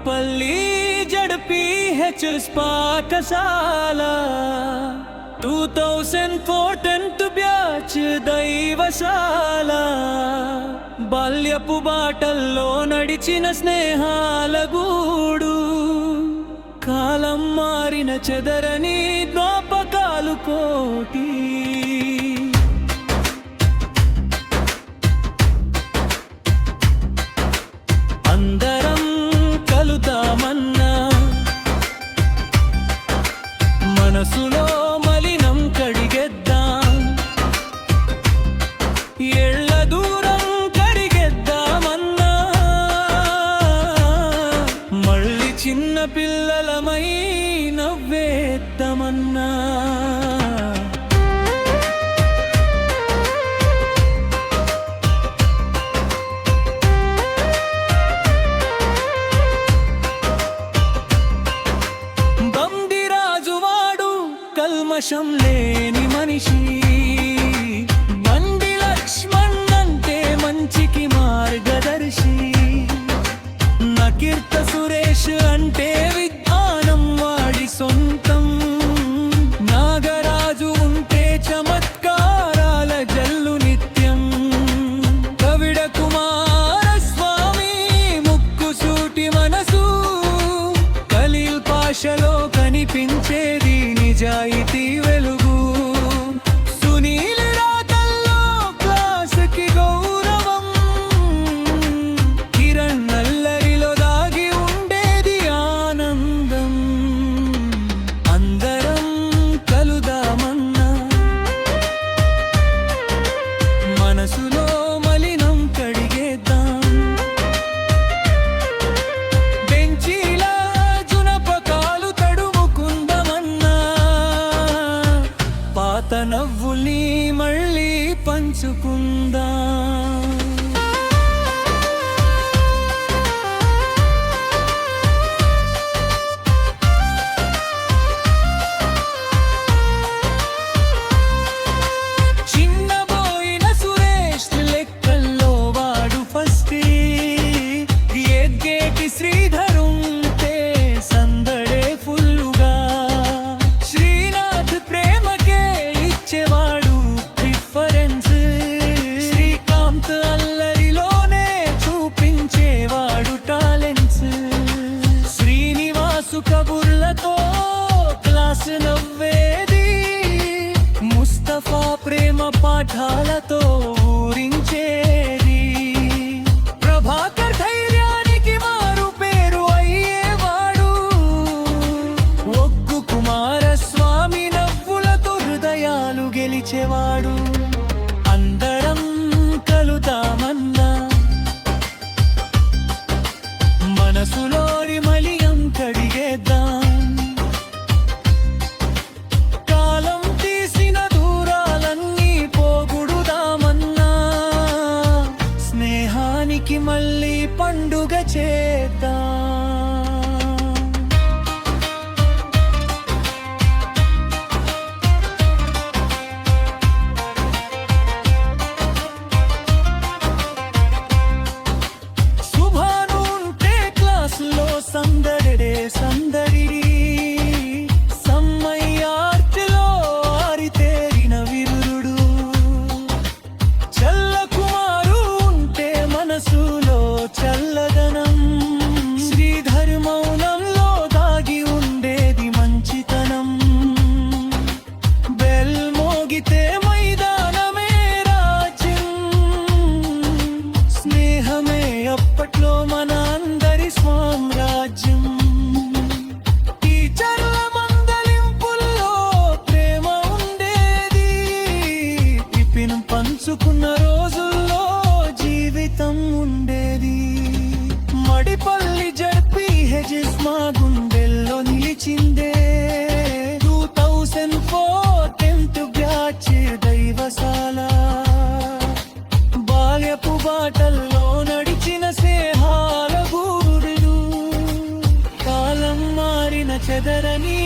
Madipalli ZPHS పాఠశాల 2004 10th batch దైవశాల బాల్యపు బాటల్లో నడిచిన స్నేహాల గూడు కాలం మారిన చెదరని జ్ఞాపకాలు కోటి అందరం కలుద్దామన్నా మనసులో మలినం కడిగేద్దాం ఏళ్ల దూరం కడిగేద్దామన్నా మళ్ళీ చిన్న పిల్లలమై నవ్వేద్దామన్నా కల్మషం లేని మనిషి బండి లక్ష్మణ్ అంటే మంచికి మార్గదర్శి నకీర్త సురేష్ అంటే విజ్ఞానం వాడి సొంతం నాగరాజు ఉంటే చమత్కారాల జల్లు నిత్యం కవిడ కుమారస్వామి ముక్కుసూటి మనసు ఖలీల్ పాషలో కనిపించేది నిజాయితీ వెలుగు సునీల్ రాతల్లో క్లాసుకి గౌరవం కిరణ్ నల్లరిలో దాగి ఉండేది ఆనందం అందరం కలుదామన్నా మనసులో మలినం కడిగేద్దాం బెంచీలా జునపకాలు తడుముకుందామన్నా పాత నవ్వుల్ని మళ్ళీ పంచుకుందాం చిన్నబోయిన సురేష్ లెక్కల్లో వాడు ఫస్ట్ ఎగ్గేటి శ్రీధర్ ఉంటే సందడే ఫుల్లుగా శ్రీనాథ్ ప్రేమకే ఇచ్చేవాడు ప్రిఫరెన్స్ శ్రీకాంత్ అల్లరిలోనే చూపించేవాడు టాలెంట్స్ శ్రీనివాసు కబుర్లతో క్లాస్ నవ్వేది ముస్తఫా ప్రేమ పాఠాలతో ఊరించేది ప్రభాకర్ ధైర్యానికి మారు పేరు అయ్యేవాడు ఒగ్గు కుమారస్వామి నవ్వులతో హృదయాలు గెలిచేవాడు అందరం కలుదామన్నా మనసులోని మలియం కడిగేద్దాం కాలం తీసిన దూరాలన్నీ పోగొడుదామన్నా స్నేహానికి మళ్ళీ పండుగ చేద్దాం శుభాను ఉంటే క్లాసులో సందడే సందడి సమ్మయ్యార్టిలో ఆరితేరిన విరుడు చల్ల కుమారు ఉంటే మనసులో చల్లదనం శ్రీధర్ మౌనంలో దాగి ఉండేది మంచితనం బెల్ మోగితే మైదానమే రాజ్యం స్నేహమే అప్పట్లో మన అందరి సామ్రాజ్యం టీచర్ల మందలింపుల్లో ప్రేమ ఉండేది టిఫిన్ పంచుకున్న రోజుల్లో జీవితం ఉండేది మడిపల్లి జడ్పీహెచ్ఎస్ మా గుండెల్లో నిలిచిందే 2004 10th బ్యాచ్ దైవశాల బాల్యపు బాటల్లో నడిచిన స్నేహాల గూడు కాలం మారిన చెదరని